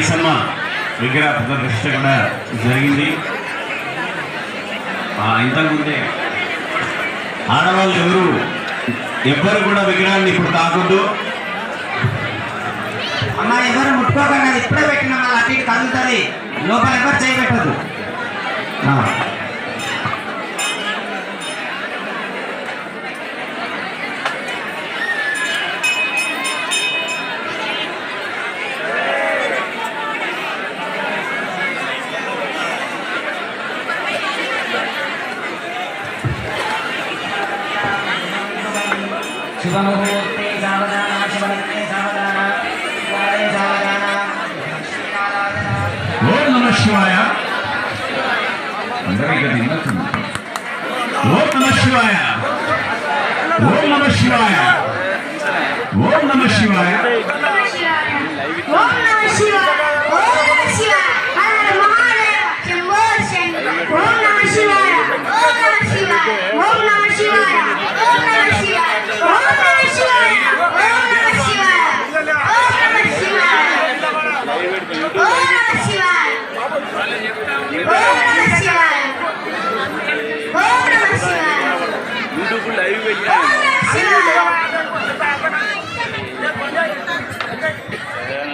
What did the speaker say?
మైసమ్మ విగ్రహ ప్రతిష్ఠ కూడా జరిగింది. ఇంతకుముందే ఆడవాళ్ళు ఎవ్వరు కూడా విగ్రహాన్ని ఇప్పుడు తాకొద్దు. అమ్మ ఎవరు ముట్టుకోకండి, అది ఇప్పుడే పెట్టిన మళ్ళీ అటు ఇటు కదులుతుంది. లోపల ఎవరు చేయబెట్టదు. శుభముహూర్తే సావధాన, శుభనిత్తే సావధాన, శుభాలయ సావధాన. ఓం నమః శివాయ. అందరికీ తిన్నట్టుంది. ఓం నమః శివాయ. ఓం నమః శివాయ. ఓం నమః శివాయ. ఓం నమః శివాయ. ఓం నమః శివాయ. హర మహాదేవ శంభో శంకర. ఓం నమః శివాయ. ఓం నమః శివాయ. ఓం నమః శివాయ. ఓం నమః శివాయ. ఓం నమః శివాయ. ఓం నమః శివాయ. ఓం నమః శివాయ. ఓం నమః శివాయ.